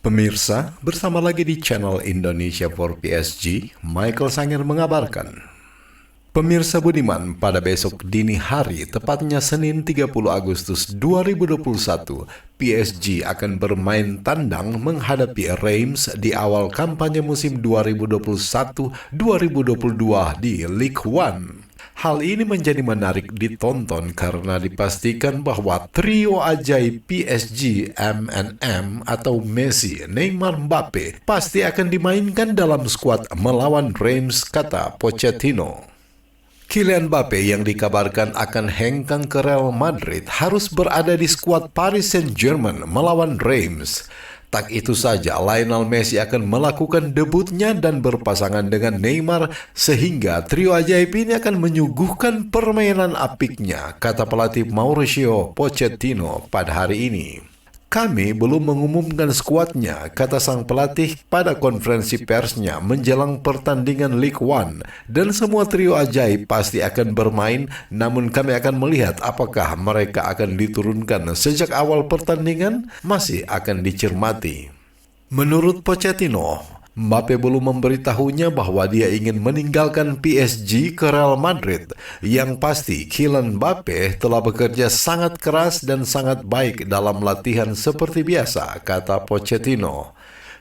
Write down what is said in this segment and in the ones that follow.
Pemirsa, bersama lagi di channel Indonesia for PSG, Michael Sanger mengabarkan. Pemirsa budiman, pada besok dini hari, tepatnya Senin 30 Agustus 2021, PSG akan bermain tandang menghadapi Reims di awal kampanye musim 2021-2022 di Ligue 1. Hal ini menjadi menarik ditonton karena dipastikan bahwa trio ajaib PSG MNM atau Messi, Neymar, Mbappe pasti akan dimainkan dalam skuad melawan Reims, kata Pochettino. Kylian Mbappe yang dikabarkan akan hengkang ke Real Madrid harus berada di skuad Paris Saint-Germain melawan Reims. Tak itu saja, Lionel Messi akan melakukan debutnya dan berpasangan dengan Neymar sehingga trio ajaib ini akan menyuguhkan permainan apiknya, kata pelatih Mauricio Pochettino pada hari ini. Kami belum mengumumkan skuadnya, kata sang pelatih pada konferensi persnya menjelang pertandingan Ligue 1, dan semua trio ajaib pasti akan bermain, namun kami akan melihat apakah mereka akan diturunkan sejak awal pertandingan masih akan dicermati. Menurut Pochettino, Mbappe belum memberitahunya bahwa dia ingin meninggalkan PSG ke Real Madrid. Yang pasti, Kylian Mbappe telah bekerja sangat keras dan sangat baik dalam latihan seperti biasa, kata Pochettino.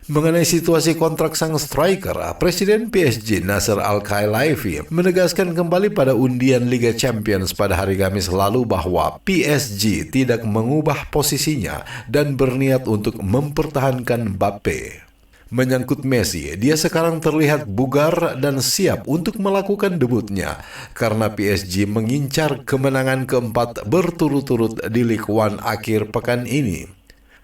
Mengenai situasi kontrak sang striker, Presiden PSG Nasser Al-Khelaifi menegaskan kembali pada undian Liga Champions pada hari Kamis lalu bahwa PSG tidak mengubah posisinya dan berniat untuk mempertahankan Mbappe. Menyangkut Messi, dia sekarang terlihat bugar dan siap untuk melakukan debutnya karena PSG mengincar kemenangan keempat berturut-turut di Ligue 1 akhir pekan ini.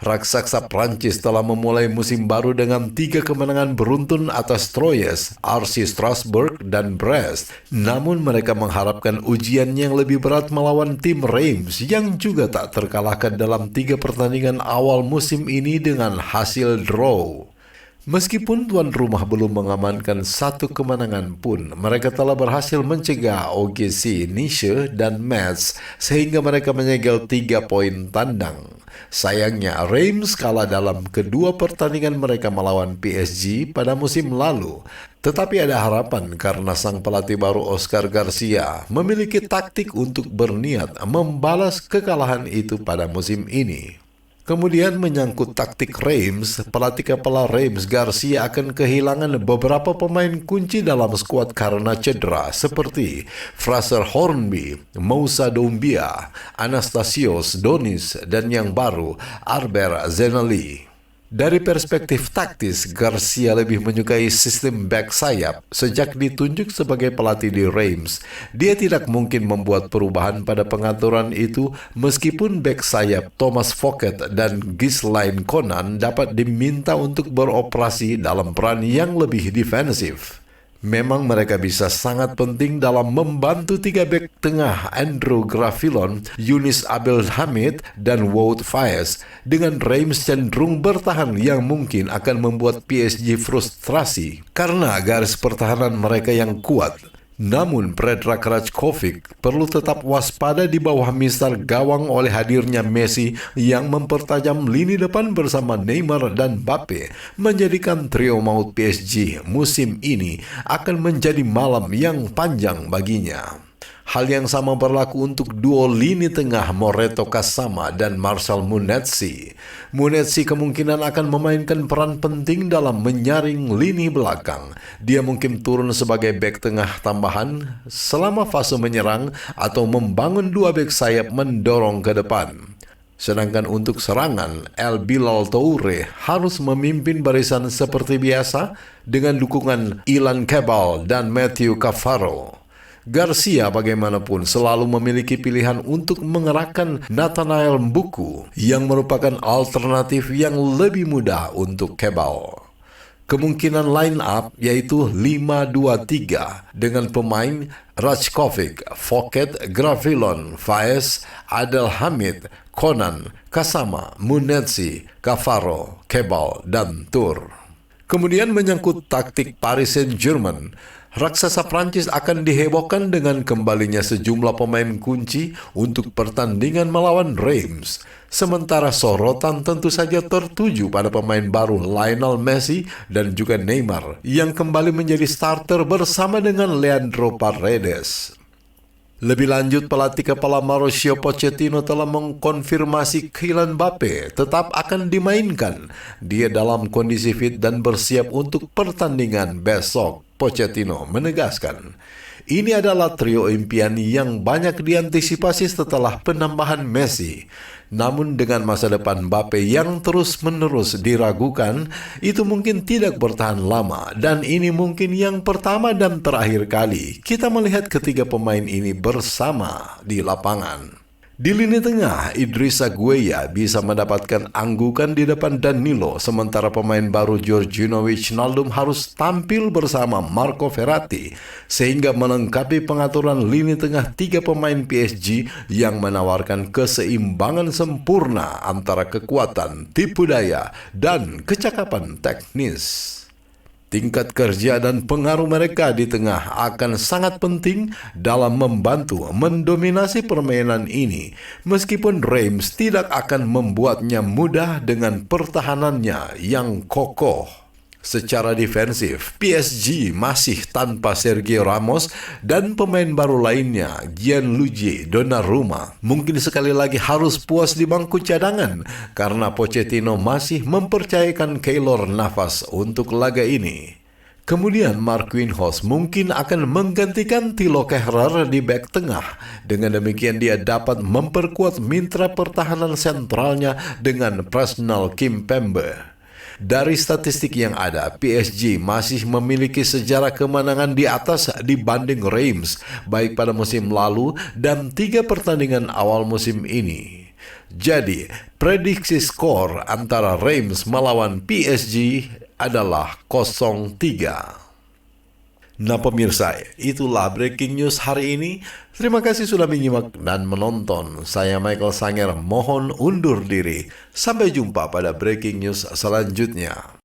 Raksasa Prancis telah memulai musim baru dengan 3 kemenangan beruntun atas Troyes, RC Strasbourg, dan Brest. Namun mereka mengharapkan ujian yang lebih berat melawan tim Reims yang juga tak terkalahkan dalam 3 pertandingan awal musim ini dengan hasil draw. Meskipun tuan rumah belum mengamankan 1 kemenangan pun, mereka telah berhasil mencegah OGC Nice dan Metz sehingga mereka menyegel 3 poin tandang. Sayangnya, Reims kalah dalam kedua pertandingan mereka melawan PSG pada musim lalu. Tetapi ada harapan karena sang pelatih baru Oscar Garcia memiliki taktik untuk berniat membalas kekalahan itu pada musim ini. Kemudian menyangkut taktik Reims, pelatih kepala Reims Garcia akan kehilangan beberapa pemain kunci dalam skuad karena cedera seperti Fraser Hornby, Moussa Doumbia, Anastasios Donis, dan yang baru Arber Zenali. Dari perspektif taktis, Garcia lebih menyukai sistem back sayap. Sejak ditunjuk sebagai pelatih di Reims, dia tidak mungkin membuat perubahan pada pengaturan itu meskipun back sayap Thomas Fouquet dan Ghislaine Conan dapat diminta untuk beroperasi dalam peran yang lebih defensif. Memang mereka bisa sangat penting dalam membantu 3 bek tengah Andrew Graffillon, Younis Abdelhamid, dan Wout Faes. Dengan Reims cenderung bertahan yang mungkin akan membuat PSG frustrasi karena garis pertahanan mereka yang kuat. Namun Predrag Rajkovic perlu tetap waspada di bawah mistar gawang oleh hadirnya Messi yang mempertajam lini depan bersama Neymar dan Mbappe, menjadikan trio maut PSG musim ini akan menjadi malam yang panjang baginya. Hal yang sama berlaku untuk duo lini tengah Moreto Kasama dan Marcel Munetsi. Munetsi kemungkinan akan memainkan peran penting dalam menyaring lini belakang. Dia mungkin turun sebagai bek tengah tambahan selama fase menyerang atau membangun 2 bek sayap mendorong ke depan. Sedangkan untuk serangan, El Bilal Toure harus memimpin barisan seperti biasa dengan dukungan Ilan Kebal dan Mathieu Cafaro. Garcia bagaimanapun selalu memiliki pilihan untuk mengerahkan Nathanael Mbuku yang merupakan alternatif yang lebih mudah untuk Kebal. Kemungkinan line up yaitu 5-2-3 dengan pemain Rajkovic, Fouquet, Graffillon, Faes, Abdelhamid, Conan, Kasama, Munetsi, Cafaro, Kebal, dan Toure. Kemudian menyangkut taktik Paris Saint-Germain, Raksasa Prancis akan dihebohkan dengan kembalinya sejumlah pemain kunci untuk pertandingan melawan Reims. Sementara sorotan tentu saja tertuju pada pemain baru Lionel Messi dan juga Neymar yang kembali menjadi starter bersama dengan Leandro Paredes. Lebih lanjut, pelatih kepala Mauricio Pochettino telah mengkonfirmasi Kylian Mbappe tetap akan dimainkan. Dia dalam kondisi fit dan bersiap untuk pertandingan besok. Pochettino menegaskan, ini adalah trio impian yang banyak diantisipasi setelah penambahan Messi. Namun dengan masa depan Mbappe yang terus-menerus diragukan, itu mungkin tidak bertahan lama. Dan ini mungkin yang pertama dan terakhir kali kita melihat ketiga pemain ini bersama di lapangan. Di lini tengah, Idrissa Gueye bisa mendapatkan anggukan di depan Danilo, sementara pemain baru Georginio Wijnaldum harus tampil bersama Marco Verratti, sehingga melengkapi pengaturan lini tengah tiga pemain PSG yang menawarkan keseimbangan sempurna antara kekuatan, tipu daya, dan kecakapan teknis. Tingkat kerja dan pengaruh mereka di tengah akan sangat penting dalam membantu mendominasi permainan ini, meskipun Reims tidak akan membuatnya mudah dengan pertahanannya yang kokoh. Secara defensif, PSG masih tanpa Sergio Ramos dan pemain baru lainnya, Gianluigi Donnarumma, mungkin sekali lagi harus puas di bangku cadangan karena Pochettino masih mempercayakan Keylor Navas untuk laga ini. Kemudian Marquinhos mungkin akan menggantikan Thilo Kehrer di bek tengah. Dengan demikian dia dapat memperkuat mitra pertahanan sentralnya dengan Presnel Kimpembe. Dari statistik yang ada, PSG masih memiliki sejarah kemenangan di atas dibanding Reims, baik pada musim lalu dan 3 pertandingan awal musim ini. Jadi, prediksi skor antara Reims melawan PSG adalah 0-3. Nah pemirsa, itulah breaking news hari ini. Terima kasih sudah menyimak dan menonton. Saya Michael Sanger mohon undur diri. Sampai jumpa pada breaking news selanjutnya.